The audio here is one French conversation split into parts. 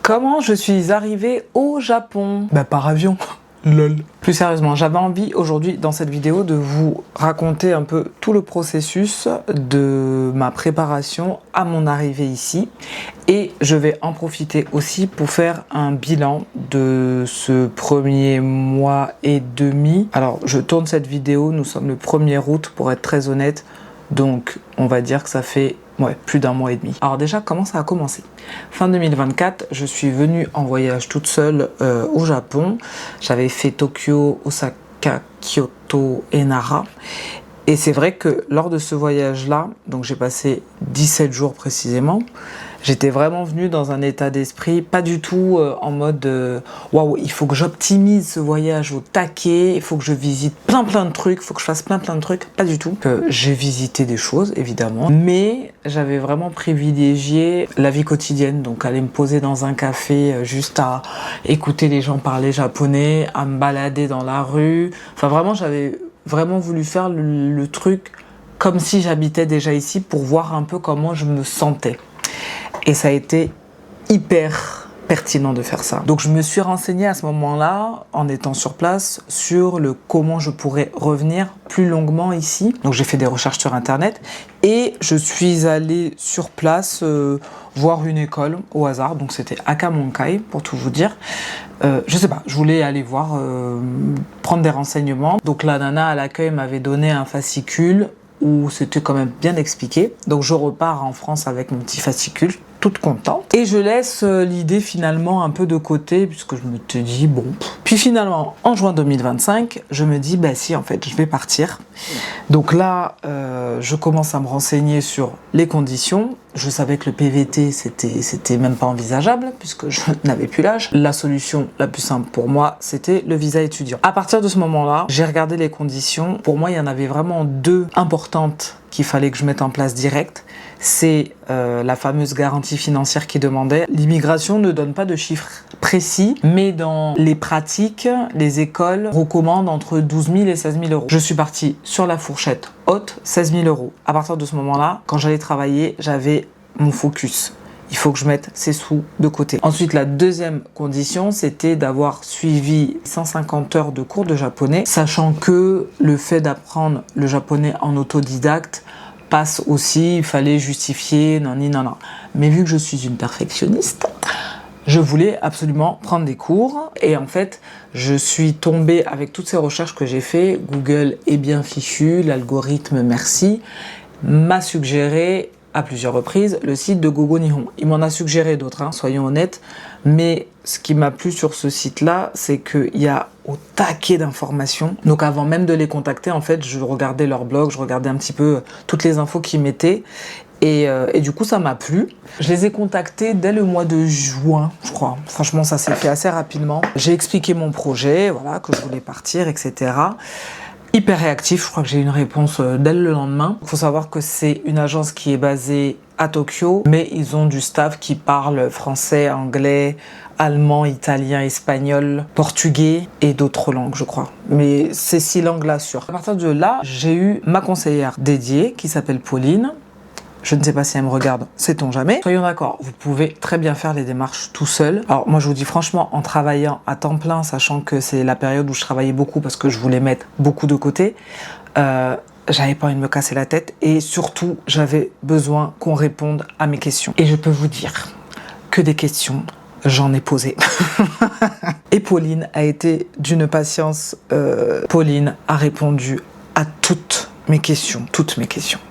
Comment je suis arrivée au Japon? Bah par avion. Lol. Plus sérieusement, j'avais envie aujourd'hui dans cette vidéo de vous raconter un peu tout le processus de ma préparation à mon arrivée ici. Et je vais en profiter aussi pour faire un bilan de ce premier mois et demi. Alors je tourne cette vidéo, nous sommes le 1er août pour être très honnête. Donc on va dire que ça fait plus d'un mois et demi. Alors déjà, comment ça a commencé? Fin 2024, je suis venue en voyage toute seule au Japon. J'avais fait Tokyo, Osaka, Kyoto et Nara. Et c'est vrai que lors de ce voyage-là, donc j'ai passé 17 jours précisément, j'étais vraiment venue dans un état d'esprit pas du tout en mode waouh, il faut que j'optimise ce voyage au taquet, il faut que je visite plein de trucs, il faut que je fasse plein de trucs. Pas du tout. J'ai visité des choses évidemment, mais j'avais vraiment privilégié la vie quotidienne, donc aller me poser dans un café juste à écouter les gens parler japonais, à me balader dans la rue. Enfin vraiment, j'avais vraiment voulu faire le truc comme si j'habitais déjà ici pour voir un peu comment je me sentais. Et ça a été hyper pertinent de faire ça. Donc je me suis renseignée à ce moment-là, en étant sur place, sur le comment je pourrais revenir plus longuement ici. Donc j'ai fait des recherches sur internet et je suis allée sur place voir une école au hasard. Donc c'était Akamonkai pour tout vous dire. Je sais pas, je voulais aller voir, prendre des renseignements. Donc la nana à l'accueil m'avait donné un fascicule où c'était quand même bien expliqué. Donc je repars en France avec mon petit fascicule, toute contente. Et je laisse l'idée finalement un peu de côté, puisque je me te dis bon. Puis finalement, en juin 2025, je me dis bah si, en fait, je vais partir. Donc là, je commence à me renseigner sur les conditions. Je savais que le PVT, c'était même pas envisageable, puisque je n'avais plus l'âge. La solution la plus simple pour moi, c'était le visa étudiant. À partir de ce moment-là, j'ai regardé les conditions. Pour moi, il y en avait vraiment deux importantes qu'il fallait que je mette en place direct. C'est la fameuse garantie financière qui demandait. L'immigration ne donne pas de chiffres précis, mais dans les pratiques, les écoles recommandent entre 12 000 et 16 000 euros. Je suis partie sur la fourchette haute, 16 000 euros. À partir de ce moment-là, quand j'allais travailler, j'avais mon focus. Il faut que je mette ces sous de côté. Ensuite, la deuxième condition, c'était d'avoir suivi 150 heures de cours de japonais, sachant que le fait d'apprendre le japonais en autodidacte passe aussi, il fallait justifier, non. Mais vu que je suis une perfectionniste, je voulais absolument prendre des cours. Et en fait, je suis tombée avec toutes ces recherches que j'ai fait. Google est bien fichu, l'algorithme, merci, m'a suggéré à plusieurs reprises le site de Gogo Nihon. Il m'en a suggéré d'autres, soyons honnêtes. Mais ce qui m'a plu sur ce site-là, c'est qu'il y a au taquet d'informations. Donc avant même de les contacter, en fait, je regardais leur blog, je regardais un petit peu toutes les infos qu'ils mettaient. Et du coup, ça m'a plu. Je les ai contactés dès le mois de juin, je crois. Franchement, ça s'est fait assez rapidement. J'ai expliqué mon projet, voilà, que je voulais partir, etc. Hyper réactif, je crois que j'ai eu une réponse dès le lendemain. Il faut savoir que c'est une agence qui est basée à Tokyo, mais ils ont du staff qui parle français, anglais, allemand, italien, espagnol, portugais et d'autres langues, je crois. Mais ces 6 langues-là, sûres. À partir de là, j'ai eu ma conseillère dédiée qui s'appelle Pauline. Je ne sais pas si elle me regarde, sait-on jamais. Soyons d'accord, vous pouvez très bien faire les démarches tout seul. Alors moi je vous dis franchement, en travaillant à temps plein, sachant que c'est la période où je travaillais beaucoup parce que je voulais mettre beaucoup de côté, j'avais pas envie de me casser la tête et surtout j'avais besoin qu'on réponde à mes questions. Et je peux vous dire que des questions, j'en ai posé. Et Pauline a été d'une patience. Pauline a répondu à toutes mes questions,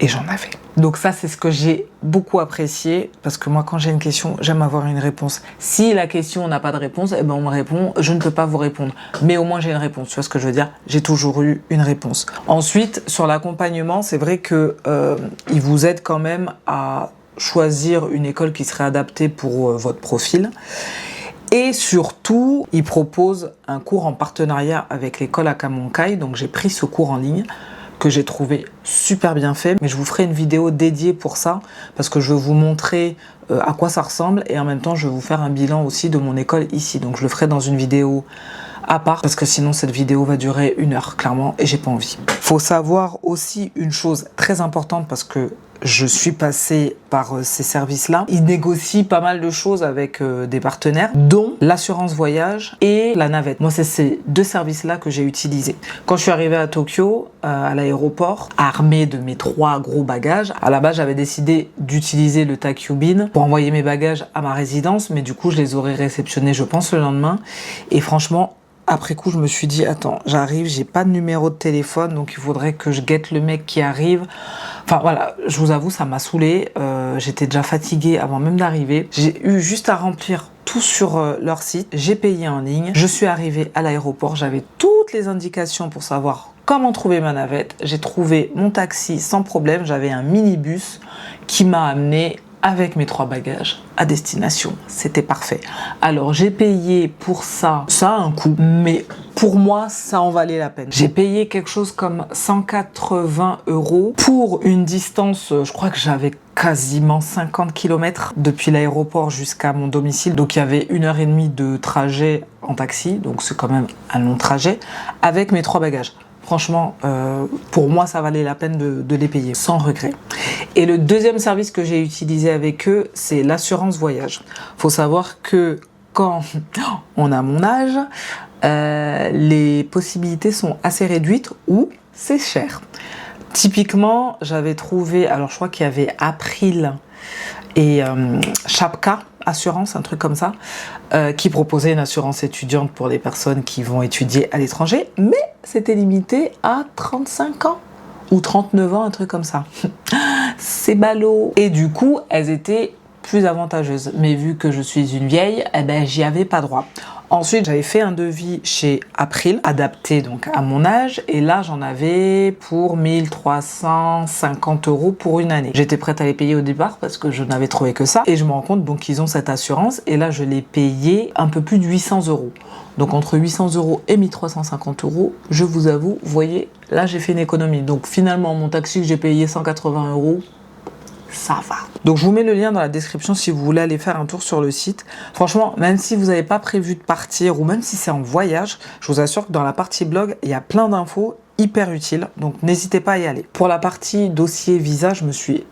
et j'en avais. Donc ça, c'est ce que j'ai beaucoup apprécié, parce que moi, quand j'ai une question, j'aime avoir une réponse. Si la question n'a pas de réponse, eh ben on me répond, je ne peux pas vous répondre. Mais au moins, j'ai une réponse. Tu vois ce que je veux dire? J'ai toujours eu une réponse. Ensuite, sur l'accompagnement, c'est vrai que il vous aide quand même à choisir une école qui serait adaptée pour votre profil. Et surtout, il propose un cours en partenariat avec l'école Akamonkai. Donc j'ai pris ce cours en ligne que j'ai trouvé super bien fait, mais je vous ferai une vidéo dédiée pour ça parce que je veux vous montrer à quoi ça ressemble et en même temps je vais vous faire un bilan aussi de mon école ici, donc je le ferai dans une vidéo à part parce que sinon cette vidéo va durer 1 heure clairement et j'ai pas envie. Faut savoir aussi une chose très importante parce que je suis passée par ces services-là. Ils négocient pas mal de choses avec des partenaires, dont l'assurance voyage et la navette. Moi, c'est ces deux services-là que j'ai utilisés. Quand je suis arrivée à Tokyo, à l'aéroport, armée de mes 3 gros bagages, à la base, j'avais décidé d'utiliser le Takyubin pour envoyer mes bagages à ma résidence, mais du coup, je les aurais réceptionnés, je pense, le lendemain. Et franchement, après coup, je me suis dit, attends, j'arrive, j'ai pas de numéro de téléphone, donc il faudrait que je guette le mec qui arrive. Enfin voilà, je vous avoue, ça m'a saoulée. J'étais déjà fatiguée avant même d'arriver. J'ai eu juste à remplir tout sur leur site. J'ai payé en ligne. Je suis arrivée à l'aéroport. J'avais toutes les indications pour savoir comment trouver ma navette. J'ai trouvé mon taxi sans problème. J'avais un minibus qui m'a amené avec mes 3 bagages à destination. C'était parfait. Alors, j'ai payé pour ça. Ça a un coût, mais pour moi, ça en valait la peine. J'ai payé quelque chose comme 180 € pour une distance, je crois que j'avais quasiment 50 km depuis l'aéroport jusqu'à mon domicile. Donc, il y avait 1h30 de trajet en taxi. Donc, c'est quand même un long trajet avec mes 3 bagages. Franchement, pour moi, ça valait la peine de les payer, sans regret. Et le deuxième service que j'ai utilisé avec eux, c'est l'assurance voyage. Faut savoir que quand on a mon âge, les possibilités sont assez réduites ou c'est cher. Typiquement, j'avais trouvé, alors je crois qu'il y avait April et Chapka Assurance, un truc comme ça, qui proposait une assurance étudiante pour les personnes qui vont étudier à l'étranger, mais c'était limité à 35 ans ou 39 ans, un truc comme ça. C'est ballot. Et du coup, elles étaient plus avantageuses. Mais vu que je suis une vieille, eh ben, j'y avais pas droit. Ensuite, j'avais fait un devis chez April, adapté donc à mon âge, et là, j'en avais pour 1350 € pour une année. J'étais prête à les payer au départ parce que je n'avais trouvé que ça, et je me rends compte donc qu'ils ont cette assurance, et là, je l'ai payé un peu plus de 800 €. Donc, entre 800 € et 1350 €, je vous avoue, vous voyez, là, j'ai fait une économie. Donc, finalement, mon taxi que j'ai payé 180 €, ça va. Donc je vous mets le lien dans la description si vous voulez aller faire un tour sur le site. Franchement, même si vous n'avez pas prévu de partir ou même si c'est en voyage, je vous assure que dans la partie blog, il y a plein d'infos hyper utiles. Donc n'hésitez pas à y aller. Pour la partie dossier visa, je me suis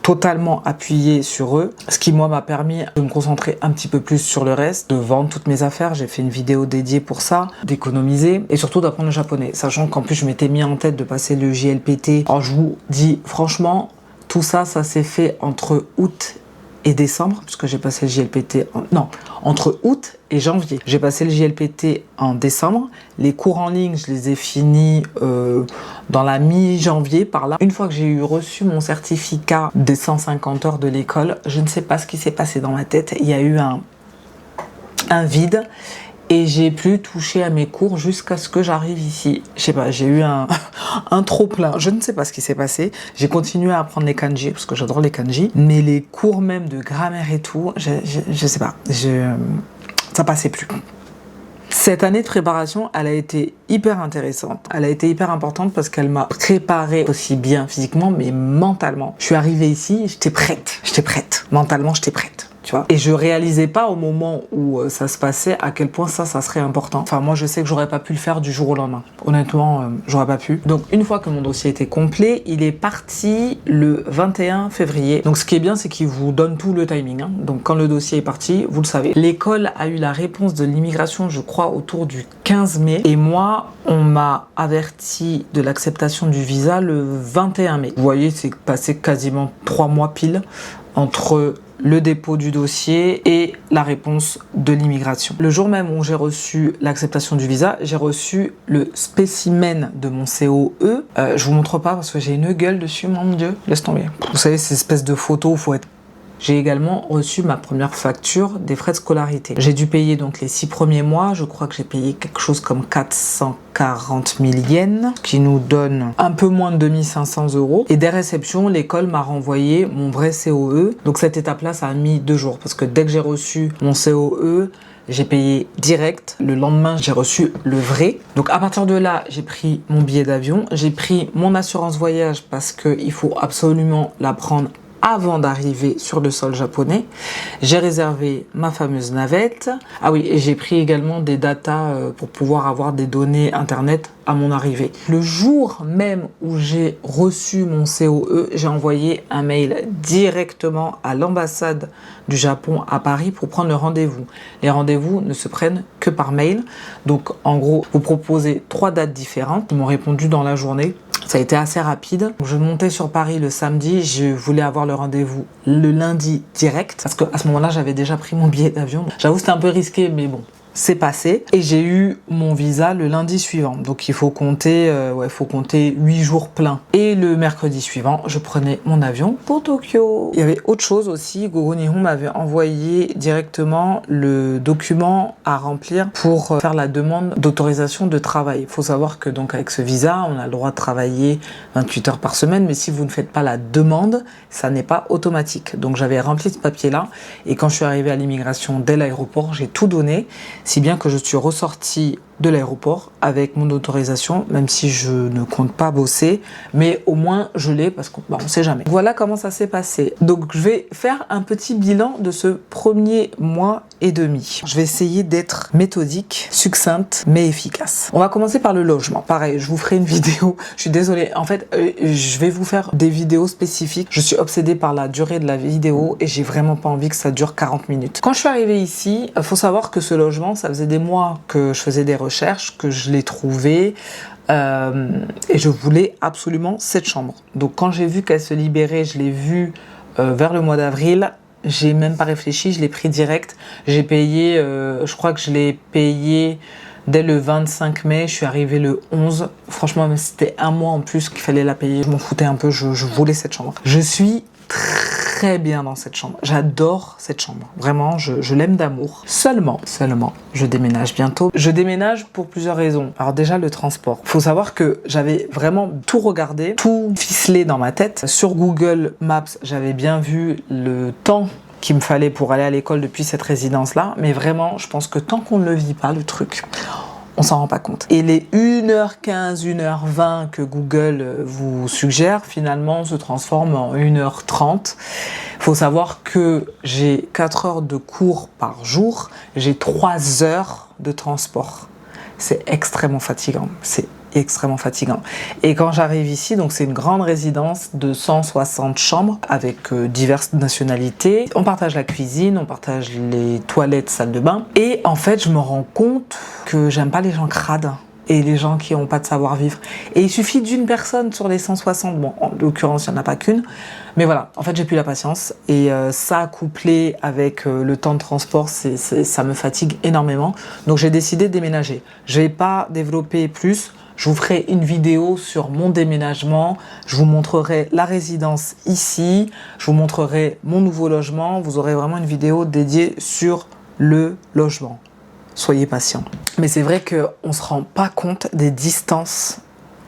totalement appuyée sur eux, ce qui moi m'a permis de me concentrer un petit peu plus sur le reste, de vendre toutes mes affaires. J'ai fait une vidéo dédiée pour ça, d'économiser et surtout d'apprendre le japonais, sachant qu'en plus je m'étais mis en tête de passer le JLPT. Alors je vous dis franchement, tout ça, ça s'est fait entre août et décembre, puisque j'ai passé le JLPT entre août et janvier. J'ai passé le JLPT en décembre. Les cours en ligne, je les ai finis dans la mi-janvier, par là. Une fois que j'ai eu reçu mon certificat des 150 heures de l'école, je ne sais pas ce qui s'est passé dans ma tête. Il y a eu un vide. Et j'ai plus touché à mes cours jusqu'à ce que j'arrive ici. Je sais pas, j'ai eu un trop plein. Je ne sais pas ce qui s'est passé. J'ai continué à apprendre les kanji parce que j'adore les kanji. Mais les cours même de grammaire et tout, je sais pas. Ça passait plus. Cette année de préparation, elle a été hyper intéressante. Elle a été hyper importante parce qu'elle m'a préparée aussi bien physiquement, mais mentalement. Je suis arrivée ici, j'étais prête. Mentalement, j'étais prête. Tu vois, et je réalisais pas au moment où ça se passait à quel point ça serait important. Enfin, moi, je sais que j'aurais pas pu le faire du jour au lendemain. Honnêtement, j'aurais pas pu. Donc, une fois que mon dossier était complet, il est parti le 21 février. Donc, ce qui est bien, c'est qu'il vous donne tout le timing. Hein. Donc, quand le dossier est parti, vous le savez. L'école a eu la réponse de l'immigration, je crois, autour du 15 mai. Et moi, on m'a averti de l'acceptation du visa le 21 mai. Vous voyez, c'est passé quasiment 3 mois pile entre le dépôt du dossier et la réponse de l'immigration. Le jour même où j'ai reçu l'acceptation du visa, j'ai reçu le spécimen de mon COE. Je vous montre pas parce que j'ai une gueule dessus, mon Dieu, laisse tomber. Vous savez, ces espèces de photos, faut être... J'ai également reçu ma première facture des frais de scolarité. J'ai dû payer donc les 6 premiers mois. Je crois que j'ai payé quelque chose comme 440 000 yens, qui nous donne un peu moins de 2500 €. Et dès réception, l'école m'a renvoyé mon vrai COE. Donc cette étape-là, ça a mis 2 jours. Parce que dès que j'ai reçu mon COE, j'ai payé direct. Le lendemain, j'ai reçu le vrai. Donc à partir de là, j'ai pris mon billet d'avion. J'ai pris mon assurance voyage parce qu'il faut absolument la prendre avant d'arriver sur le sol japonais. J'ai réservé ma fameuse navette. Ah oui, et j'ai pris également des datas pour pouvoir avoir des données internet à mon arrivée. Le jour même où j'ai reçu mon COE, j'ai envoyé un mail directement à l'ambassade du Japon à Paris pour prendre le rendez-vous. Les rendez-vous ne se prennent que par mail. Donc en gros, vous proposez 3 dates différentes. Ils m'ont répondu dans la journée. Ça a été assez rapide. Je montais sur Paris le samedi, je voulais avoir le rendez-vous le lundi direct parce qu'à ce moment-là, j'avais déjà pris mon billet d'avion. J'avoue, c'était un peu risqué, mais bon, c'est passé. Et j'ai eu mon visa le lundi suivant. Donc il faut compter, faut compter 8 jours pleins. Et le mercredi suivant, je prenais mon avion pour Tokyo. Il y avait autre chose aussi. Gogo Nihon m'avait envoyé directement le document à remplir pour faire la demande d'autorisation de travail. Il faut savoir que donc avec ce visa, on a le droit de travailler 28 heures par semaine, mais si vous ne faites pas la demande, ça n'est pas automatique. Donc j'avais rempli ce papier-là et quand je suis arrivée à l'immigration dès l'aéroport, j'ai tout donné. Si bien que je suis ressortie de l'aéroport avec mon autorisation, même si je ne compte pas bosser, mais au moins je l'ai parce qu'on ne sait jamais. Voilà comment ça s'est passé. Donc je vais faire un petit bilan de ce premier mois et demi. Je vais essayer d'être méthodique, succincte, mais efficace. On va commencer par le logement. Pareil, je vous ferai une vidéo. Je suis désolée. En fait, je vais vous faire des vidéos spécifiques. Je suis obsédée par la durée de la vidéo et j'ai vraiment pas envie que ça dure 40 minutes. Quand je suis arrivée ici, il faut savoir que ce logement, ça faisait des mois que je faisais des recherches, que je l'ai trouvé et je voulais absolument cette chambre. Donc quand j'ai vu qu'elle se libérait, je l'ai vue vers le mois d'avril, j'ai même pas réfléchi, je l'ai pris direct. J'ai payé, je crois que je l'ai payé dès le 25 mai, je suis arrivée le 11. Franchement, c'était un mois en plus qu'il fallait la payer. Je m'en foutais un peu, je voulais cette chambre. Je suis très bien dans cette chambre. J'adore cette chambre. Vraiment, je l'aime d'amour. Seulement, je déménage bientôt. Je déménage pour plusieurs raisons. Alors déjà, le transport. Faut savoir que j'avais vraiment tout regardé, tout ficelé dans ma tête. Sur Google Maps, j'avais bien vu le temps qu'il me fallait pour aller à l'école depuis cette résidence-là. Mais vraiment, je pense que tant qu'on ne le vit pas, le truc, on s'en rend pas compte. Et les 1h15, 1h20 que Google vous suggère, finalement, se transforment en 1h30. Il faut savoir que j'ai 4 heures de cours par jour, j'ai 3 heures de transport. C'est extrêmement fatigant. C'est extrêmement fatigant. Et quand j'arrive ici, donc c'est une grande résidence de 160 chambres avec diverses nationalités. On partage la cuisine, on partage les toilettes, salle de bain. Et en fait, je me rends compte que j'aime pas les gens crades et les gens qui n'ont pas de savoir-vivre. Et il suffit d'une personne sur les 160, bon, en l'occurrence, il n'y en a pas qu'une, mais voilà, en fait, j'ai plus la patience. Et ça, couplé avec le temps de transport, ça me fatigue énormément. Donc, j'ai décidé de déménager. Je vais pas développer plus. Je vous ferai une vidéo sur mon déménagement, je vous montrerai la résidence ici, je vous montrerai mon nouveau logement, vous aurez vraiment une vidéo dédiée sur le logement. Soyez patients. Mais c'est vrai qu'on ne se rend pas compte des distances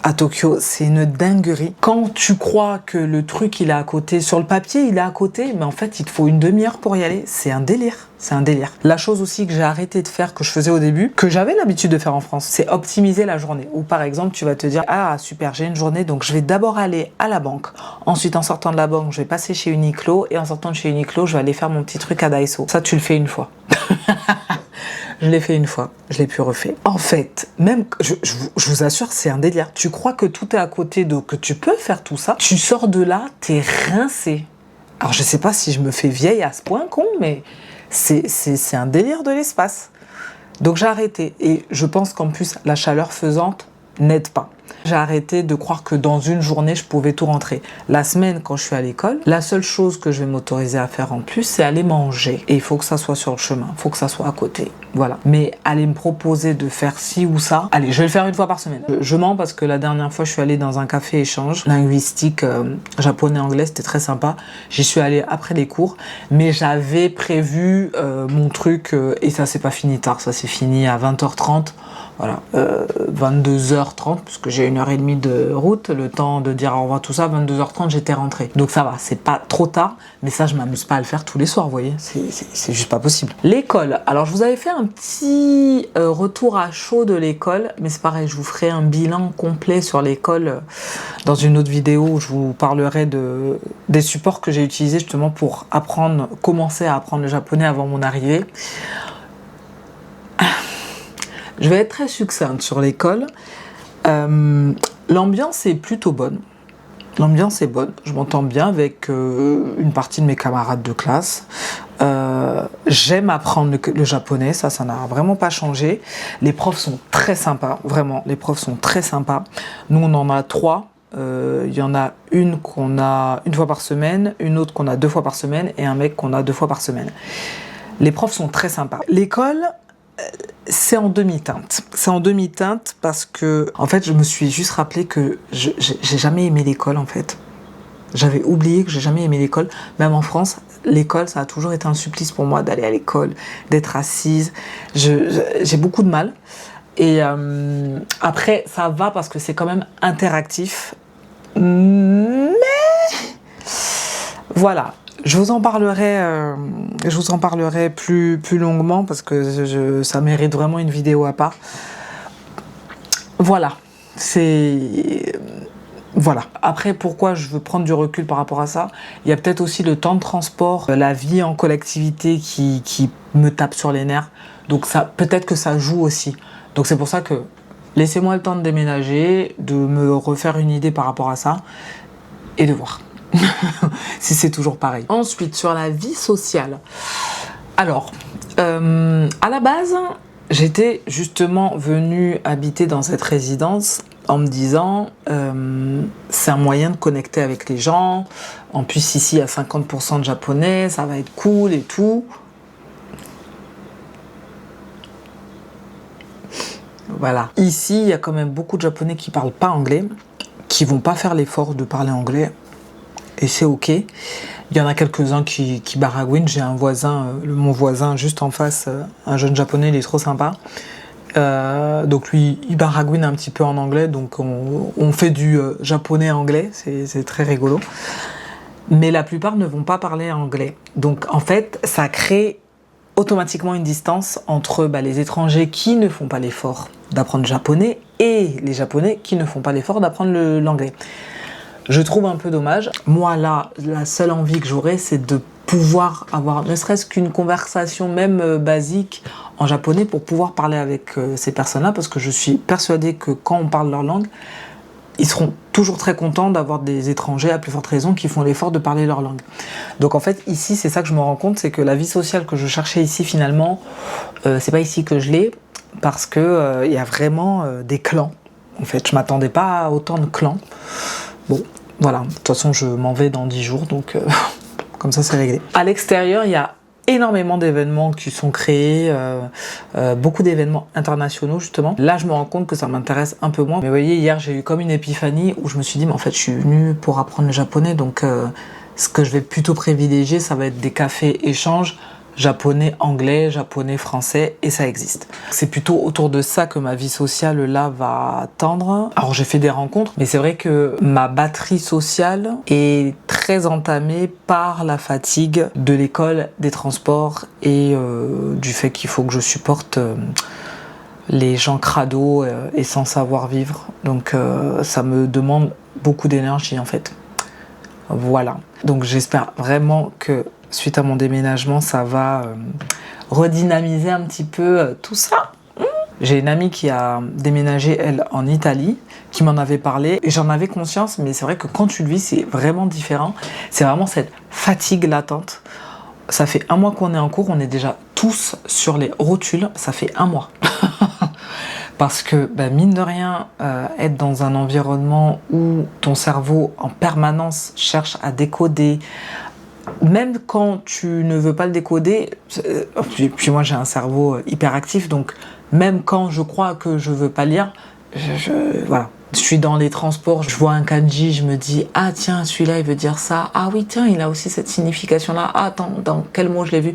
à Tokyo, c'est une dinguerie. Quand tu crois que le truc il est à côté, sur le papier il est à côté, mais en fait il te faut une demi-heure pour y aller, c'est un délire. C'est un délire. La chose aussi que j'ai arrêté de faire, que je faisais au début, que j'avais l'habitude de faire en France, c'est optimiser la journée. Ou par exemple, tu vas te dire, ah super, j'ai une journée, donc je vais d'abord aller à la banque. Ensuite, en sortant de la banque, je vais passer chez Uniqlo. Et en sortant de chez Uniqlo, je vais aller faire mon petit truc à Daiso. Ça, tu le fais une fois. Je l'ai fait une fois, je l'ai plus refait. En fait, même, je vous assure, c'est un délire. Tu crois que tout est à côté, donc que tu peux faire tout ça. Tu sors de là, t'es rincé. Alors, je sais pas si je me fais vieille à ce point, con, mais c'est un délire de l'espace. Donc, j'ai arrêté. Et je pense qu'en plus, la chaleur faisante n'aide pas. J'ai arrêté de croire que dans une journée, je pouvais tout rentrer. La semaine, quand je suis à l'école, la seule chose que je vais m'autoriser à faire en plus, c'est aller manger. Et il faut que ça soit sur le chemin, il faut que ça soit à côté. Voilà. Mais aller me proposer de faire ci ou ça, allez, je vais le faire une fois par semaine. Je mens parce que la dernière fois, je suis allée dans un café échange linguistique japonais-anglais, c'était très sympa. J'y suis allée après les cours, mais j'avais prévu mon truc et ça s'est pas fini tard, ça s'est fini à 20h30. Voilà, 22h30, parce que j'ai 1h30 de route, le temps de dire au revoir, tout ça, 22h30, j'étais rentrée. Donc ça va, c'est pas trop tard, mais ça, je m'amuse pas à le faire tous les soirs, vous voyez, c'est juste pas possible. L'école, alors je vous avais fait un petit retour à chaud de l'école, mais c'est pareil, je vous ferai un bilan complet sur l'école dans une autre vidéo où je vous parlerai des supports que j'ai utilisés justement pour commencer à apprendre le japonais avant mon arrivée. Je vais être très succincte sur l'école. L'ambiance est plutôt bonne. L'ambiance est bonne. Je m'entends bien avec une partie de mes camarades de classe. J'aime apprendre le japonais, ça n'a vraiment pas changé. Les profs sont très sympas, vraiment. Les profs sont très sympas. Nous, on en a 3. Il y en a une qu'on a 1 fois par semaine, une autre qu'on a 2 fois par semaine et un mec qu'on a 2 fois par semaine. Les profs sont très sympas. L'école, c'est en demi-teinte. C'est en demi-teinte parce que, en fait, je me suis juste rappelé que j'ai jamais aimé l'école, en fait. J'avais oublié que j'ai jamais aimé l'école. Même en France, l'école, ça a toujours été un supplice pour moi d'aller à l'école, d'être assise. J'ai beaucoup de mal. Et après, ça va parce que c'est quand même interactif. Mais voilà. Je vous en parlerai plus longuement parce que ça mérite vraiment une vidéo à part. Voilà. Voilà. Après, pourquoi je veux prendre du recul par rapport à ça? Il y a peut-être aussi le temps de transport, la vie en collectivité qui me tape sur les nerfs. Donc peut-être que ça joue aussi. Donc c'est pour ça que laissez-moi le temps de déménager, de me refaire une idée par rapport à ça et de voir. Si c'est toujours pareil. Ensuite, sur la vie sociale. Alors, à la base, j'étais justement venue habiter dans cette résidence en me disant c'est un moyen de connecter avec les gens. En plus, ici, il y a 50% de japonais, ça va être cool et tout. Voilà. Ici, il y a quand même beaucoup de japonais qui parlent pas anglais, qui vont pas faire l'effort de parler anglais. Et c'est ok. Il y en a quelques-uns qui baragouinent. J'ai un voisin, mon voisin juste en face, un jeune japonais, il est trop sympa. Donc lui, il baragouine un petit peu en anglais, donc on fait du japonais-anglais, c'est très rigolo. Mais la plupart ne vont pas parler anglais. Donc en fait, ça crée automatiquement une distance entre les étrangers qui ne font pas l'effort d'apprendre le japonais et les japonais qui ne font pas l'effort d'apprendre l'anglais. Je trouve un peu dommage. Moi, là, la seule envie que j'aurais, c'est de pouvoir avoir ne serait-ce qu'une conversation même basique en japonais pour pouvoir parler avec ces personnes-là, parce que je suis persuadée que quand on parle leur langue, ils seront toujours très contents d'avoir des étrangers, à plus forte raison, qui font l'effort de parler leur langue. Donc en fait, ici, c'est ça que je me rends compte, c'est que la vie sociale que je cherchais ici, finalement, c'est pas ici que je l'ai, parce que y a vraiment des clans. En fait, je m'attendais pas à autant de clans. Bon, voilà, de toute façon je m'en vais dans 10 jours, donc comme ça c'est réglé. À l'extérieur, il y a énormément d'événements qui sont créés, beaucoup d'événements internationaux justement. Là je me rends compte que ça m'intéresse un peu moins. Mais vous voyez, hier j'ai eu comme une épiphanie où je me suis dit, mais en fait je suis venue pour apprendre le japonais, donc ce que je vais plutôt privilégier, ça va être des cafés échanges, japonais, anglais, japonais, français, et ça existe. C'est plutôt autour de ça que ma vie sociale là va tendre. Alors j'ai fait des rencontres, mais c'est vrai que ma batterie sociale est très entamée par la fatigue de l'école, des transports et du fait qu'il faut que je supporte les gens crado et sans savoir vivre. Donc ça me demande beaucoup d'énergie en fait. Voilà. Donc j'espère vraiment que suite à mon déménagement, ça va redynamiser un petit peu tout ça. J'ai une amie qui a déménagé, elle, en Italie, qui m'en avait parlé, et j'en avais conscience, mais c'est vrai que quand tu le vis, c'est vraiment différent. C'est vraiment cette fatigue latente. Ça fait 1 mois qu'on est en cours, on est déjà tous sur les rotules, ça fait 1 mois. Parce que, mine de rien, être dans un environnement où ton cerveau, en permanence, cherche à décoder, même quand tu ne veux pas le décoder, puis moi j'ai un cerveau hyperactif, donc même quand je crois que je veux pas lire, voilà. Je suis dans les transports, je vois un kanji, je me dis « Ah tiens, celui-là il veut dire ça, ah oui tiens, il a aussi cette signification-là, ah attends, dans quel mot je l'ai vu ?»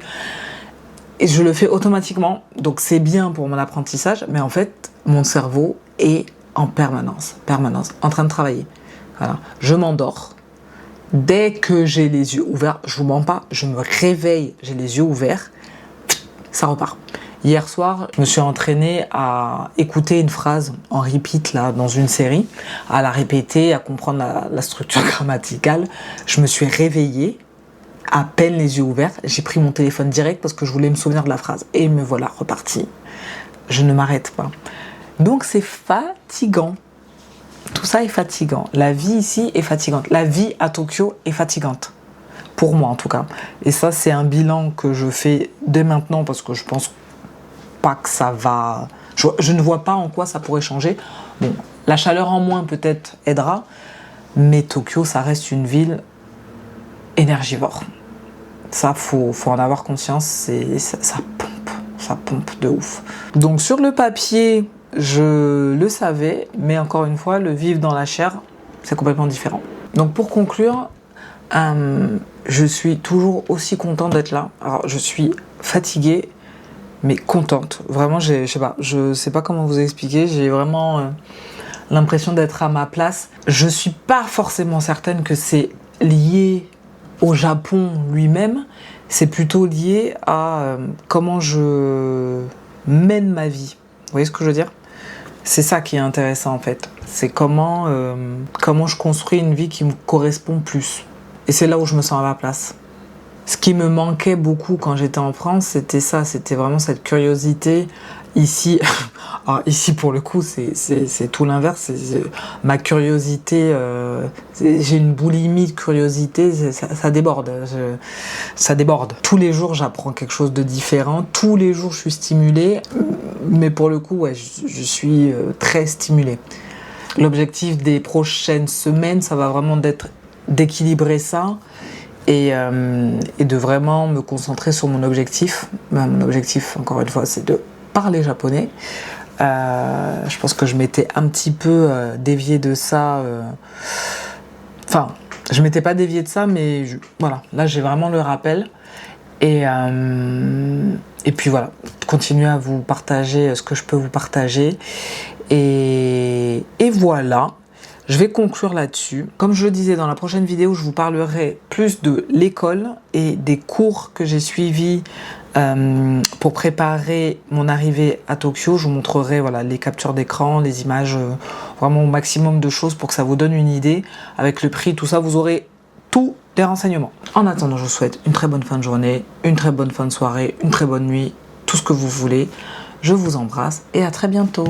Et je le fais automatiquement, donc c'est bien pour mon apprentissage, mais en fait, mon cerveau est en permanence, en train de travailler. Voilà. Je m'endors. Dès que j'ai les yeux ouverts, je vous mens pas, je me réveille, j'ai les yeux ouverts, ça repart. Hier soir, je me suis entraînée à écouter une phrase en repeat là, dans une série, à la répéter, à comprendre la structure grammaticale. Je me suis réveillée, à peine les yeux ouverts, j'ai pris mon téléphone direct parce que je voulais me souvenir de la phrase. Et me voilà reparti. Je ne m'arrête pas. Donc c'est fatigant. Tout ça est fatigant. La vie ici est fatigante. La vie à Tokyo est fatigante. Pour moi en tout cas. Et ça c'est un bilan que je fais dès maintenant parce que je pense pas que ça va... Je ne vois pas en quoi ça pourrait changer. Bon, la chaleur en moins peut-être aidera. Mais Tokyo ça reste une ville énergivore. Ça, faut en avoir conscience, ça pompe de ouf. Donc sur le papier, je le savais, mais encore une fois, le vivre dans la chair, c'est complètement différent. Donc pour conclure, je suis toujours aussi contente d'être là. Alors je suis fatiguée, mais contente. Vraiment, je sais pas comment vous expliquer, j'ai vraiment l'impression d'être à ma place. Je suis pas forcément certaine que c'est lié au Japon lui-même, c'est plutôt lié à comment je mène ma vie. Vous voyez ce que je veux dire? C'est ça qui est intéressant en fait. C'est comment je construis une vie qui me correspond plus. Et c'est là où je me sens à ma place. Ce qui me manquait beaucoup quand j'étais en France, c'était ça, c'était vraiment cette curiosité. Ici, alors ici pour le coup, c'est tout l'inverse. Ma curiosité, j'ai une boulimie de curiosité, ça déborde. Ça déborde. Tous les jours, j'apprends quelque chose de différent. Tous les jours, je suis stimulée. Mais pour le coup, ouais, je suis très stimulée. L'objectif des prochaines semaines, ça va vraiment être d'équilibrer ça. Et de vraiment me concentrer sur mon objectif. Mon objectif, encore une fois, c'est de parler japonais. Je pense que je m'étais un petit peu déviée de ça. Enfin, je m'étais pas déviée de ça, mais voilà, là j'ai vraiment le rappel. Et puis voilà, continuer à vous partager ce que je peux vous partager. Et voilà. Je vais conclure là-dessus. Comme je le disais dans la prochaine vidéo, je vous parlerai plus de l'école et des cours que j'ai suivis pour préparer mon arrivée à Tokyo. Je vous montrerai voilà, les captures d'écran, les images, vraiment au maximum de choses pour que ça vous donne une idée. Avec le prix, tout ça, vous aurez tous les renseignements. En attendant, je vous souhaite une très bonne fin de journée, une très bonne fin de soirée, une très bonne nuit, tout ce que vous voulez. Je vous embrasse et à très bientôt.